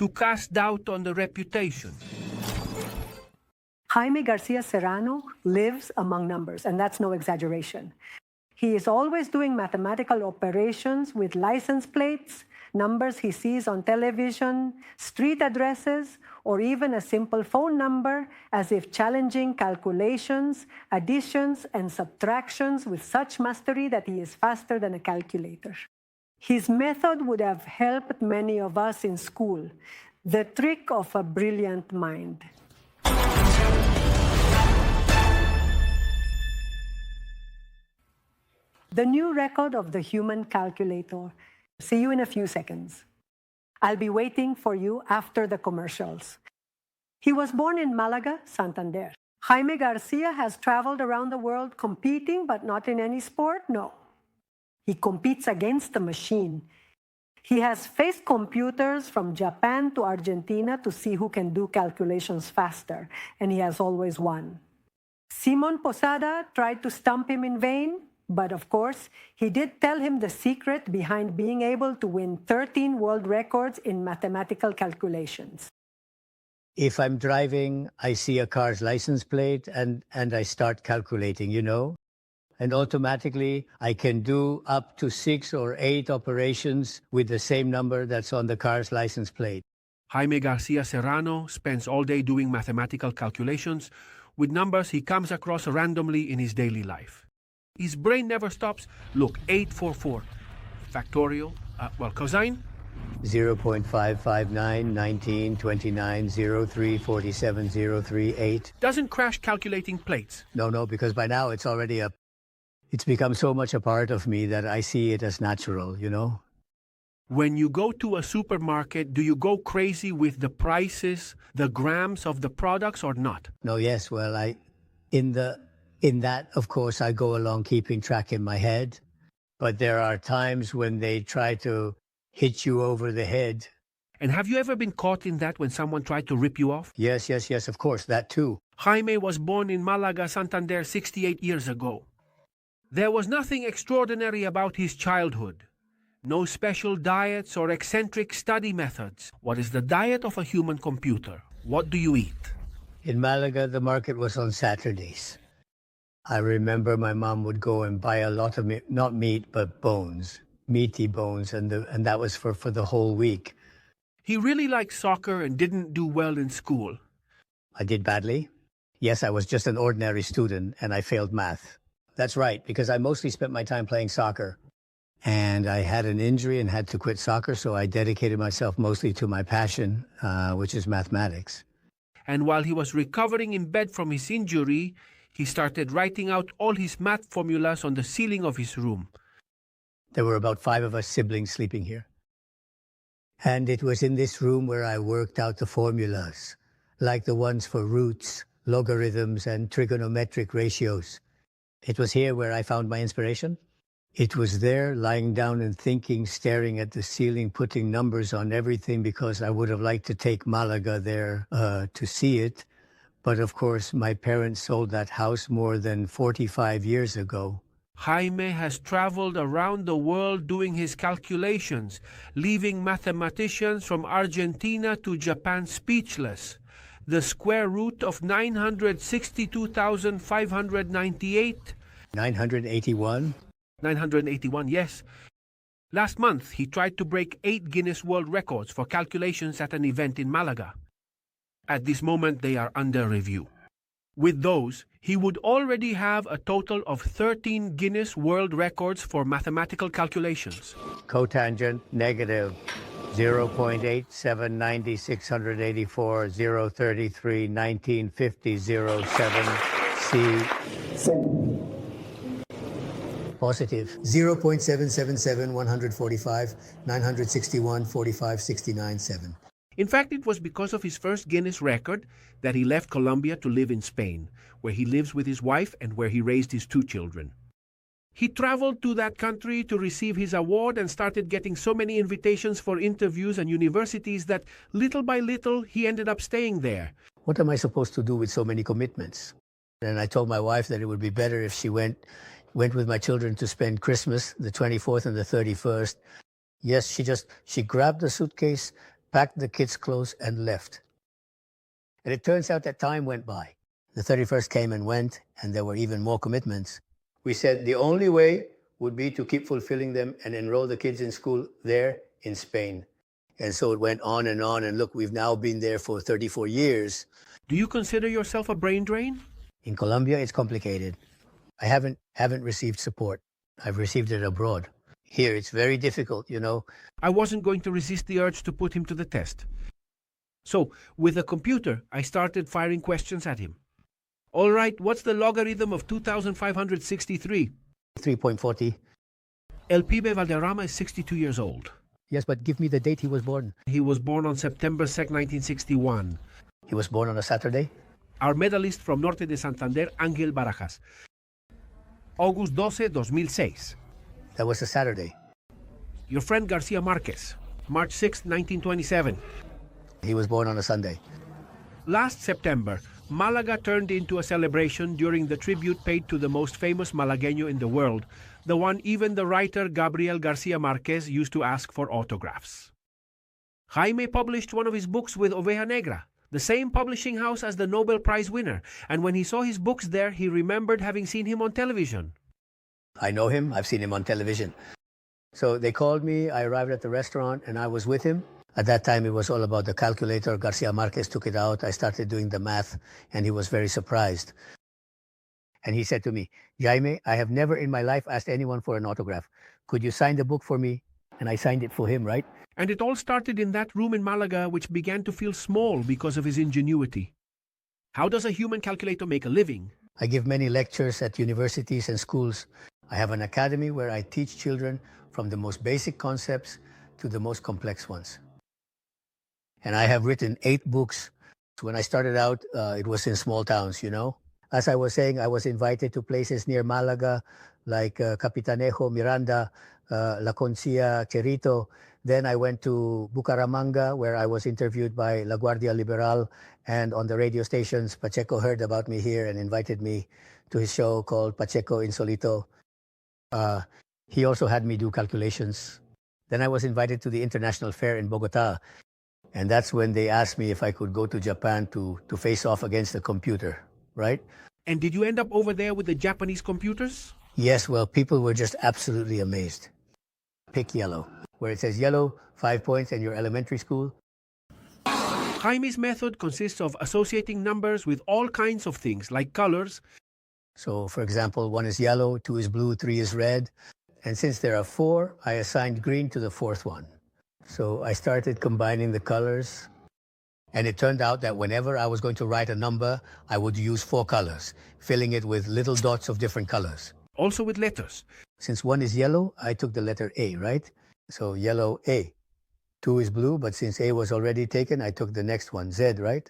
to cast doubt on the reputation. Jaime García Serrano lives among numbers, and that's no exaggeration. He is always doing mathematical operations with license plates, numbers he sees on television, street addresses, or even a simple phone number, as if challenging calculations, additions, and subtractions with such mastery that he is faster than a calculator. His method would have helped many of us in school, the trick of a brilliant mind. The new record of the human calculator. See you in a few seconds. I'll be waiting for you after the commercials. He was born in Malaga, Santander. Jaime Garcia has traveled around the world competing, but not in any sport, no. He competes against the machine. He has faced computers from Japan to Argentina to see who can do calculations faster, and he has always won. Simon Posada tried to stump him in vain, but of course, he did tell him the secret behind being able to win 13 world records in mathematical calculations. If I'm driving, I see a car's license plate and I start calculating, you know? And automatically, I can do up to 6 or 8 operations with the same number that's on the car's license plate. Jaime García Serrano spends all day doing mathematical calculations with numbers he comes across randomly in his daily life. His brain never stops. Look, 844. Factorial, cosine? 0.559, 19, 29, 03, 47, 038. Doesn't crash calculating plates. No, because by now it's become so much a part of me that I see it as natural, you know? When you go to a supermarket, do you go crazy with the prices, the grams of the products or not? No, yes, well, in that, of course, I go along keeping track in my head. But there are times when they try to hit you over the head. And have you ever been caught in that when someone tried to rip you off? Yes, of course, that too. Jaime was born in Malaga, Santander, 68 years ago. There was nothing extraordinary about his childhood. No special diets or eccentric study methods. What is the diet of a human computer? What do you eat? In Malaga, the market was on Saturdays. I remember my mom would go and buy a lot of meat, not meat, but bones, meaty bones, and that was for the whole week. He really liked soccer and didn't do well in school. I did badly. Yes, I was just an ordinary student, and I failed math. That's right, because I mostly spent my time playing soccer. And I had an injury and had to quit soccer, so I dedicated myself mostly to my passion, which is mathematics. And while he was recovering in bed from his injury, he started writing out all his math formulas on the ceiling of his room. There were about 5 of us siblings sleeping here. And it was in this room where I worked out the formulas, like the ones for roots, logarithms, and trigonometric ratios. It was here where I found my inspiration. It was there, lying down and thinking, staring at the ceiling, putting numbers on everything, because I would have liked to take Malaga there to see it. But of course, my parents sold that house more than 45 years ago. Jaime has traveled around the world doing his calculations, leaving mathematicians from Argentina to Japan speechless. The square root of 962,598. 981? 981, yes. Last month, he tried to break 8 Guinness World Records for calculations at an event in Malaga. At this moment, they are under review. With those, he would already have a total of 13 Guinness World Records for mathematical calculations. Cotangent, negative 0.8790, 684, 033, 1950, 07, C. Positive. 0.777, 145, 961, 45, 69, 7. In fact, it was because of his first Guinness record that he left Colombia to live in Spain, where he lives with his wife and where he raised his 2 children. He traveled to that country to receive his award and started getting so many invitations for interviews and universities that little by little he ended up staying there. What am I supposed to do with so many commitments? And I told my wife that it would be better if she went with my children to spend Christmas, the 24th and the 31st. Yes, she grabbed the suitcase, packed the kids' clothes, and left. And it turns out that time went by. The 31st came and went, and there were even more commitments. We said the only way would be to keep fulfilling them and enroll the kids in school there in Spain. And so it went on, and look, we've now been there for 34 years. Do you consider yourself a brain drain? In Colombia, it's complicated. I haven't received support. I've received it abroad. Here, it's very difficult, you know. I wasn't going to resist the urge to put him to the test. So, with a computer, I started firing questions at him. All right, what's the logarithm of 2,563? 3.40. El Pibe Valderrama is 62 years old. Yes, but give me the date he was born. He was born on September 2nd, 1961. He was born on a Saturday? Our medalist from Norte de Santander, Ángel Barajas. August 12, 2006. That was a Saturday. Your friend Garcia Marquez, March 6, 1927. He was born on a Sunday. Last September, Malaga turned into a celebration during the tribute paid to the most famous Malagueño in the world, the one even the writer Gabriel Garcia Marquez used to ask for autographs. Jaime published one of his books with Oveja Negra, the same publishing house as the Nobel Prize winner, and when he saw his books there, he remembered having seen him on television. I know him. I've seen him on television. So they called me. I arrived at the restaurant, and I was with him. At that time, it was all about the calculator. Garcia Marquez took it out. I started doing the math, and he was very surprised. And he said to me, Jaime, I have never in my life asked anyone for an autograph. Could you sign the book for me? And I signed it for him, right? And it all started in that room in Malaga, which began to feel small because of his ingenuity. How does a human calculator make a living? I give many lectures at universities and schools. I have an academy where I teach children from the most basic concepts to the most complex ones. And I have written 8 books. When I started out, it was in small towns, you know. As I was saying, I was invited to places near Malaga, like Capitanejo, Miranda, La Concia, Cerrito. Then I went to Bucaramanga, where I was interviewed by La Guardia Liberal. And on the radio stations, Pacheco heard about me here and invited me to his show called Pacheco Insolito. He also had me do calculations. Then I was invited to the International Fair in Bogota. And that's when they asked me if I could go to Japan to face off against the computer, right? And did you end up over there with the Japanese computers? Yes, well, people were just absolutely amazed. Pick yellow. Where it says yellow, 5 points, and your elementary school. Jaime's method consists of associating numbers with all kinds of things, like colors. So, for example, 1 is yellow, 2 is blue, 3 is red. And since there are 4, I assigned green to the 4th one. So I started combining the colors. And it turned out that whenever I was going to write a number, I would use 4 colors, filling it with little dots of different colors. Also with letters. Since 1 is yellow, I took the letter A, right? So yellow A. 2 is blue, but since A was already taken, I took the next one, Z, right?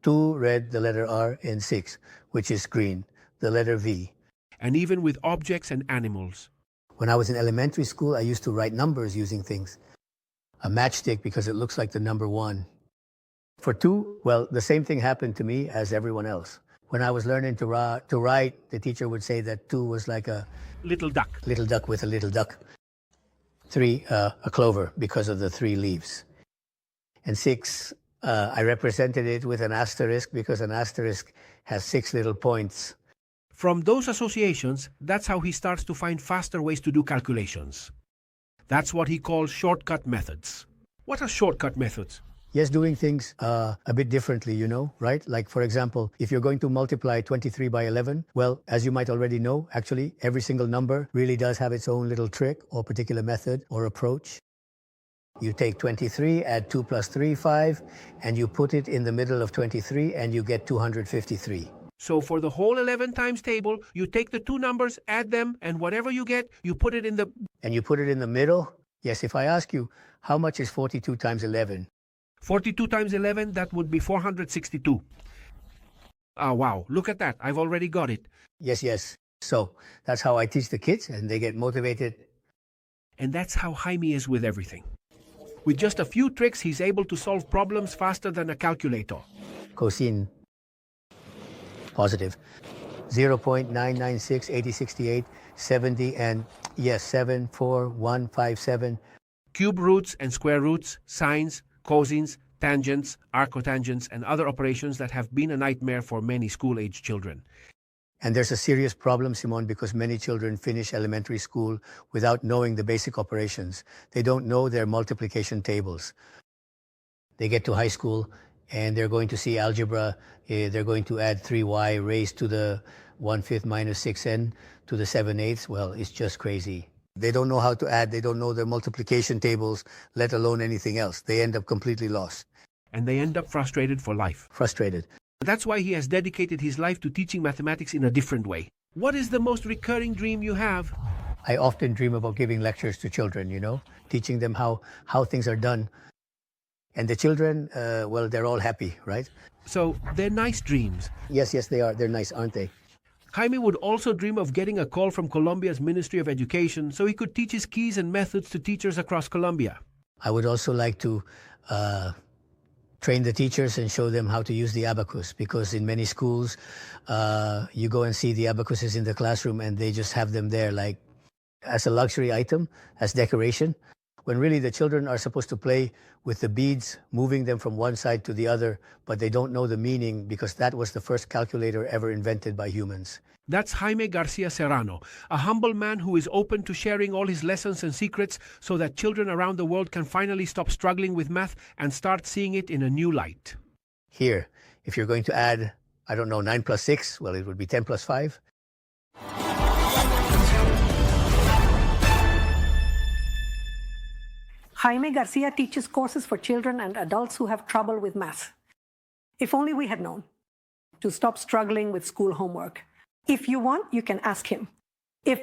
2, red, the letter R, and 6, which is green, the letter V. And even with objects and animals. When I was in elementary school, I used to write numbers using things. A matchstick because it looks like the number 1. For 2, well, the same thing happened to me as everyone else. When I was learning to write, the teacher would say that 2 was like a little duck. Little duck with a little duck. 3, a clover because of the 3 leaves. And 6, I represented it with an asterisk because an asterisk has 6 little points. From those associations, that's how he starts to find faster ways to do calculations. That's what he calls shortcut methods. What are shortcut methods? Yes, doing things a bit differently, you know, right? Like, for example, if you're going to multiply 23 by 11, well, as you might already know, actually, every single number really does have its own little trick or particular method or approach. You take 23, add 2 plus 3, 5, and you put it in the middle of 23, and you get 253. So for the whole 11 times table, you take the 2 numbers, add them, and whatever you get, you put it in the... And you put it in the middle? Yes, if I ask you, how much is 42 times 11? 42 times 11, that would be 462. Wow, look at that. I've already got it. Yes. So that's how I teach the kids, and they get motivated. And that's how Jaime is with everything. With just a few tricks, he's able to solve problems faster than a calculator. Cosine. Positive. 0.996, 8068, 70, and yes, 74157. cube roots and square roots, sines, cosines, tangents, arcotangents, and other operations that have been a nightmare for many school-age children. And there's a serious problem, Simon, because many children finish elementary school without knowing the basic operations. They don't know their multiplication tables. They get to high school and they're going to see algebra. They're going to add 3y raised to the 1/5 minus 6n to the 7/8. Well, it's just crazy. They don't know how to add. They don't know their multiplication tables, let alone anything else. They end up completely lost. And they end up frustrated for life. Frustrated. That's why he has dedicated his life to teaching mathematics in a different way. What is the most recurring dream you have? I often dream about giving lectures to children, teaching them how things are done. And the children, well, they're all happy, right? So they're nice dreams. Yes, they are. They're nice, aren't they? Jaime would also dream of getting a call from Colombia's Ministry of Education so he could teach his keys and methods to teachers across Colombia. I would also like to train the teachers and show them how to use the abacus, because in many schools, you go and see the abacuses in the classroom and they just have them there like as a luxury item, as decoration, when really the children are supposed to play with the beads, moving them from one side to the other, but they don't know the meaning because that was the first calculator ever invented by humans. That's Jaime García Serrano, a humble man who is open to sharing all his lessons and secrets so that children around the world can finally stop struggling with math and start seeing it in a new light. Here, if you're going to add, 9 plus 6, well, it would be 10 plus 5. Jaime Garcia teaches courses for children and adults who have trouble with math. If only we had known to stop struggling with school homework. If you want, you can ask him. If